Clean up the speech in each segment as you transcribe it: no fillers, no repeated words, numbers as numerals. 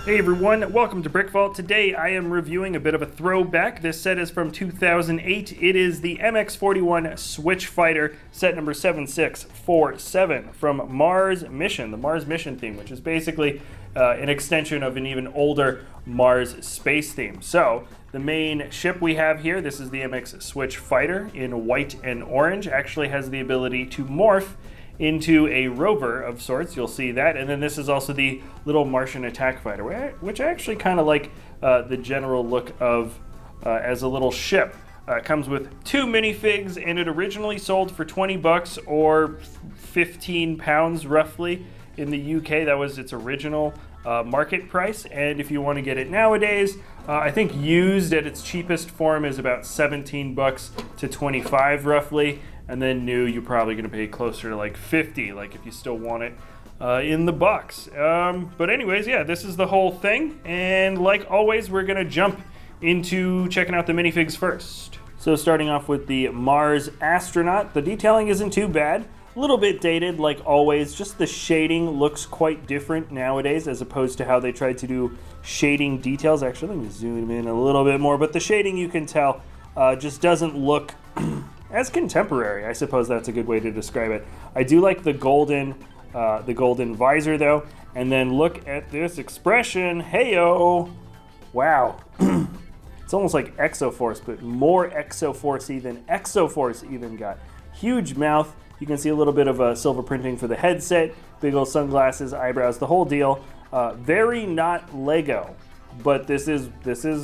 Hey everyone, welcome to BrickVault. Today I am reviewing a bit of a throwback. This set is from 2008. It is the MX-41 Switch Fighter, set number 7647 from Mars Mission, the Mars Mission theme, which is basically an extension of an even older Mars space theme. So, the main ship we have here, this is the MX Switch Fighter in white and orange, actually has the ability to morph into a rover of sorts. You'll see that. And then this is also the little Martian attack fighter, which I actually kind of like the general look of as a little ship. It comes with two minifigs, and it originally sold for 20 bucks or 15 pounds roughly in the UK. That was its original market price. And if you want to get it nowadays, I think used at its cheapest form is about 17 bucks to 25 roughly. And then new, you're probably going to pay closer to like 50, like if you still want it in the box. But anyways, yeah, this is the whole thing. And like always, we're going to jump into checking out the minifigs first. So starting off with the Mars astronaut, the detailing isn't too bad. A little bit dated, like always. Just the shading looks quite different nowadays as opposed to how they tried to do shading details. Actually, let me zoom in a little bit more. But the shading, you can tell, just doesn't look as contemporary. I suppose that's a good way to describe it. I do like the golden visor though. And then look at this expression. Heyo! Wow. It's almost like Exoforce, but more Exoforce-y than Exoforce even got. Huge mouth. You can see a little bit of silver printing for the headset, big old sunglasses, eyebrows, the whole deal. Very not Lego, but this is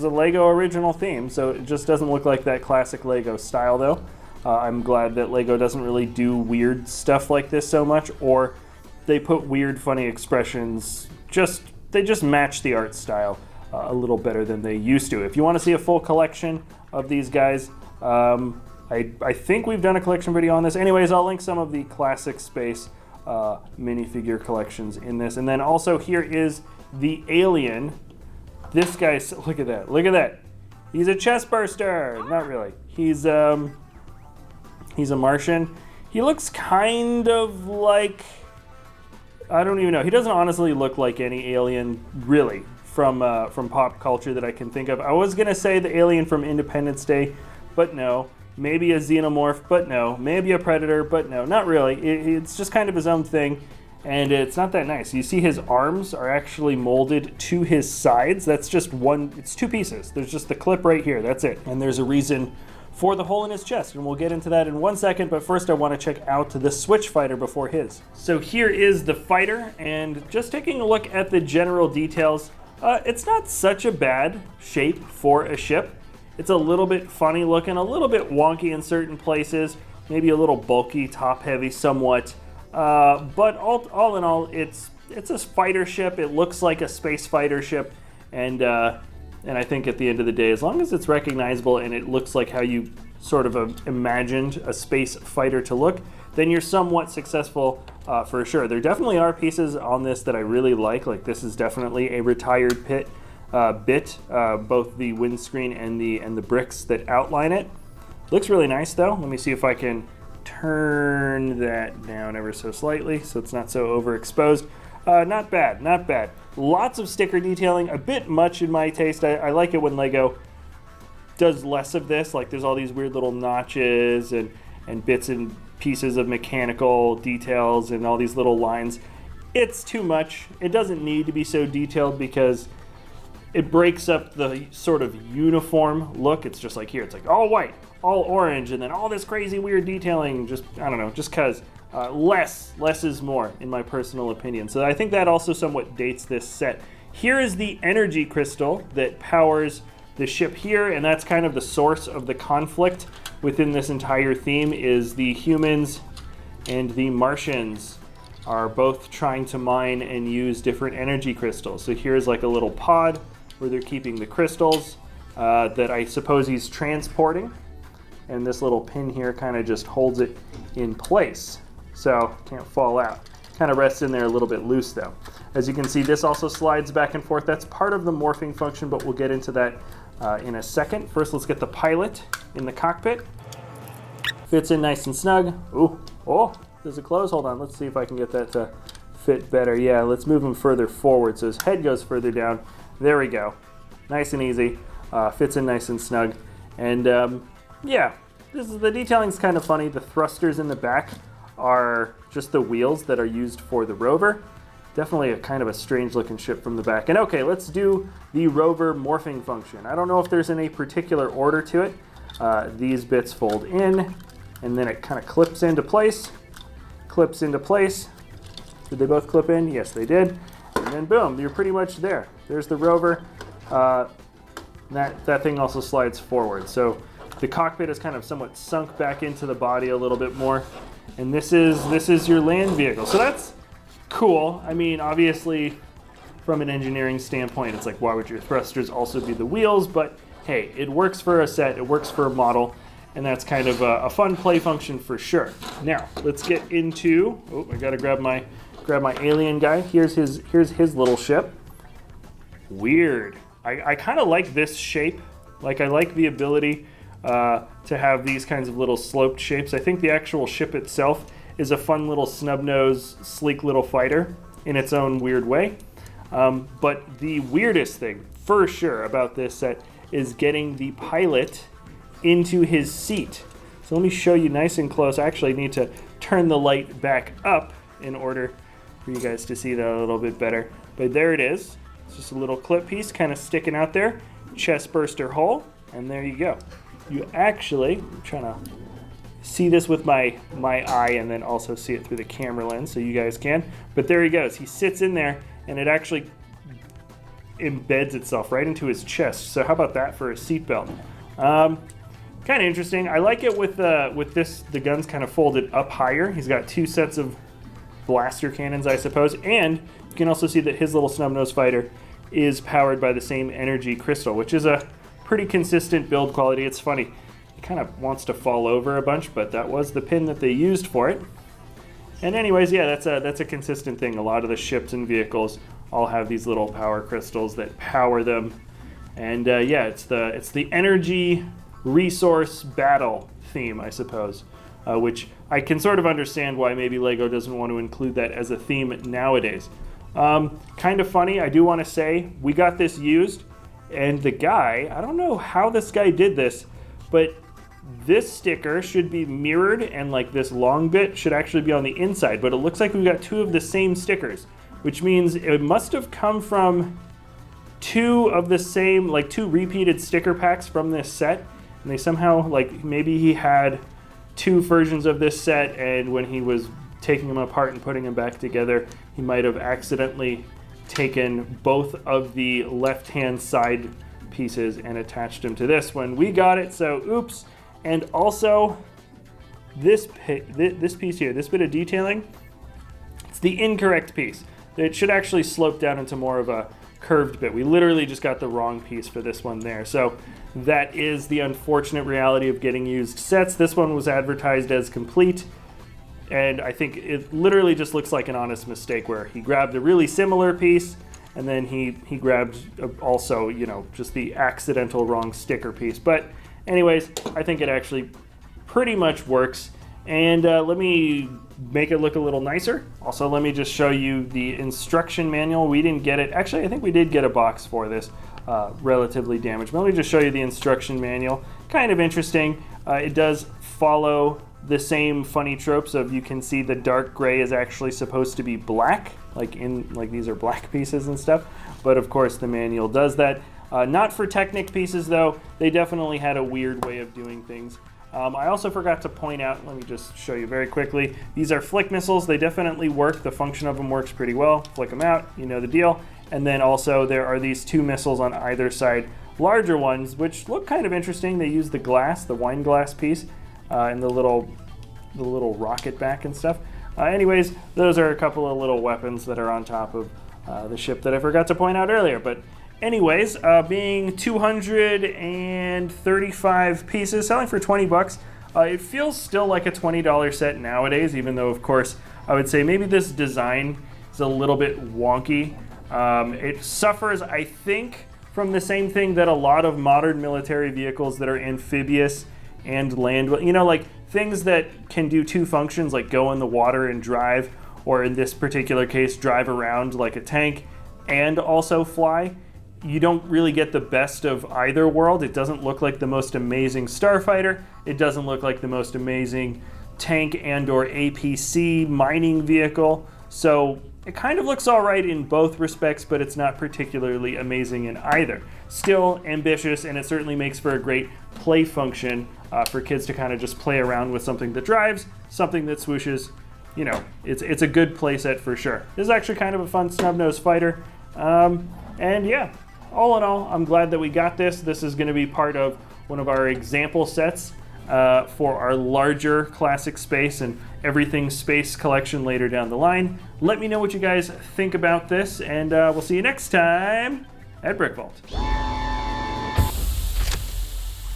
a Lego original theme, so it just doesn't look like that classic Lego style though. I'm glad that Lego doesn't really do weird stuff like this so much, or they put weird, funny expressions. They just match the art style a little better than they used to. If you want to see a full collection of these guys, I think we've done a collection video on this. Anyways, I'll link some of the classic space minifigure collections in this. And then also here is the alien. This guy, look at that. He's a chest burster. Not really. He's a Martian. He looks kind of like, I don't even know. He doesn't honestly look like any alien really from pop culture that I can think of. I was gonna say the alien from Independence Day, but no. Maybe a xenomorph, but no. Maybe a predator, but no. Not really. It's just kind of his own thing, and it's not that nice. You see his arms are actually molded to his sides. That's just one, it's two pieces. There's just the clip right here, that's it. And there's a reason for the hole in his chest, and we'll get into that in 1 second, but first I want to check out the Switch Fighter before his. So here is the fighter, and just taking a look at the general details, it's not such a bad shape for a ship. It's a little bit funny looking, a little bit wonky in certain places, maybe a little bulky, top heavy somewhat, but all in all, it's a fighter ship. It looks like a space fighter ship, and I think at the end of the day, as long as it's recognizable and it looks like how you sort of imagined a space fighter to look, then you're somewhat successful for sure. There definitely are pieces on this that I really like this is definitely a retired bit, both the windscreen and the bricks that outline it. Looks really nice though. Let me see if I can turn that down ever so slightly so it's not so overexposed. Not bad. Lots of sticker detailing, a bit much in my taste. I like it when Lego does less of this, like there's all these weird little notches and bits and pieces of mechanical details and all these little lines. It's too much. It doesn't need to be so detailed because it breaks up the sort of uniform look. It's just like here, it's like all white, all orange, and then all this crazy weird detailing. Just, I don't know, just cause less is more in my personal opinion. So I think that also somewhat dates this set. Here is the energy crystal that powers the ship here, and that's kind of the source of the conflict within this entire theme. Is the humans and the Martians are both trying to mine and use different energy crystals. So here's like a little pod where they're keeping the crystals that I suppose he's transporting, and this little pin here kind of just holds it in place so it can't fall out. Kind of rests in there a little bit loose though. As you can see, this also slides back and forth. That's part of the morphing function, but we'll get into that in a second. First, let's get the pilot in the cockpit. Fits in nice and snug. Ooh, oh, does it close? Hold on, let's see if I can get that to fit better. Yeah, let's move him further forward so his head goes further down. There we go. Nice and easy. Fits in nice and snug. And yeah, the detailing's kind of funny. The thrusters in the back are just the wheels that are used for the rover. Definitely a kind of a strange looking ship from the back. And okay, let's do the rover morphing function. I don't know if there's any particular order to it. These bits fold in, and then it kind of clips into place. Clips into place. Did they both clip in? Yes, they did. And then boom, you're pretty much there. There's the rover. That thing also slides forward. So the cockpit is kind of somewhat sunk back into the body a little bit more. And this is your land vehicle. So that's cool. I mean, obviously, from an engineering standpoint, it's like, why would your thrusters also be the wheels? But hey, it works for a set, it works for a model, and that's kind of a fun play function for sure. Now, let's get into, oh, I gotta grab my alien guy. Here's his little ship. Weird. I kind of like this shape. Like, I like the ability to have these kinds of little sloped shapes. I think the actual ship itself is a fun little snub-nosed, sleek little fighter in its own weird way. But the weirdest thing, for sure, about this set is getting the pilot into his seat. So let me show you nice and close. I actually need to turn the light back up in order for you guys to see that a little bit better. But there it is. It's just a little clip piece kind of sticking out there. Chest burster hole, and there you go. You actually, I'm trying to see this with my eye and then also see it through the camera lens so you guys can. But there he goes. He sits in there and it actually embeds itself right into his chest. So how about that for a seatbelt? Kind of interesting. I like it with this, the gun's kind of folded up higher. He's got two sets of blaster cannons, I suppose. And you can also see that his little snub-nosed fighter is powered by the same energy crystal, which is a pretty consistent build quality. It's funny. It kind of wants to fall over a bunch, but that was the pin that they used for it. And anyways, yeah, that's a consistent thing. A lot of the ships and vehicles all have these little power crystals that power them. And yeah, it's the energy resource battle theme, I suppose, which I can sort of understand why maybe LEGO doesn't want to include that as a theme nowadays. Kind of funny, I do want to say, we got this used, and the guy, I don't know how this guy did this, but this sticker should be mirrored, and like this long bit should actually be on the inside, but it looks like we've got two of the same stickers, which means it must have come from two of the same, like two repeated sticker packs from this set, and they somehow, like, maybe he had two versions of this set, and when he was taking them apart and putting them back together, he might have accidentally taken both of the left-hand side pieces and attached them to this when we got it, so oops. And also, this piece here, this bit of detailing, it's the incorrect piece. It should actually slope down into more of a curved bit. We literally just got the wrong piece for this one there. So that is the unfortunate reality of getting used sets. This one was advertised as complete, and I think it literally just looks like an honest mistake where he grabbed a really similar piece and then he grabbed also, you know, just the accidental wrong sticker piece. But anyways, I think it actually pretty much works. And let me make it look a little nicer. Also, let me just show you the instruction manual. We didn't get it. Actually, I think we did get a box for this, relatively damaged. But let me just show you the instruction manual. Kind of interesting. It does follow the same funny tropes of, you can see the dark gray is actually supposed to be black, like these are black pieces and stuff. But of course, the manual does that. Not for Technic pieces though. They definitely had a weird way of doing things. I also forgot to point out, let me just show you very quickly, these are flick missiles. They definitely work. The function of them works pretty well. Flick them out, you know the deal. And then also there are these two missiles on either side, larger ones, which look kind of interesting. They use the glass, the wine glass piece, and the little rocket back and stuff. Anyways, those are a couple of little weapons that are on top of the ship that I forgot to point out earlier. But anyways, being 235 pieces, selling for 20 bucks, it feels still like a $20 set nowadays, even though, of course, I would say maybe this design is a little bit wonky. It suffers, I think, from the same thing that a lot of modern military vehicles that are amphibious and land, you know, like things that can do two functions, like go in the water and drive, or in this particular case, drive around like a tank and also fly. You don't really get the best of either world. It doesn't look like the most amazing starfighter. It doesn't look like the most amazing tank and or APC mining vehicle. So it kind of looks all right in both respects, but it's not particularly amazing in either. Still ambitious, and it certainly makes for a great play function for kids to kind of just play around with something that drives, something that swooshes. You know, it's a good play set for sure. This is actually kind of a fun snub-nosed fighter. And yeah, all in all, I'm glad that we got this. This is going to be part of one of our example sets for our larger classic space and everything space collection later down the line. Let me know what you guys think about this, and we'll see you next time at BrickVault.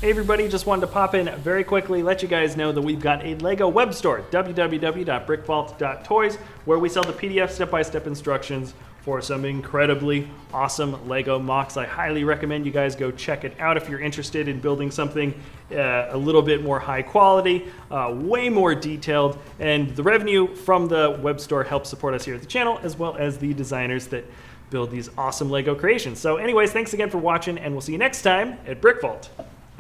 Hey everybody, just wanted to pop in very quickly, let you guys know that we've got a LEGO web store, www.brickvault.toys, where we sell the PDF step-by-step instructions for some incredibly awesome LEGO MOCs. I highly recommend you guys go check it out if you're interested in building something a little bit more high quality, way more detailed, and the revenue from the web store helps support us here at the channel, as well as the designers that build these awesome LEGO creations. So anyways, thanks again for watching, and we'll see you next time at BrickVault.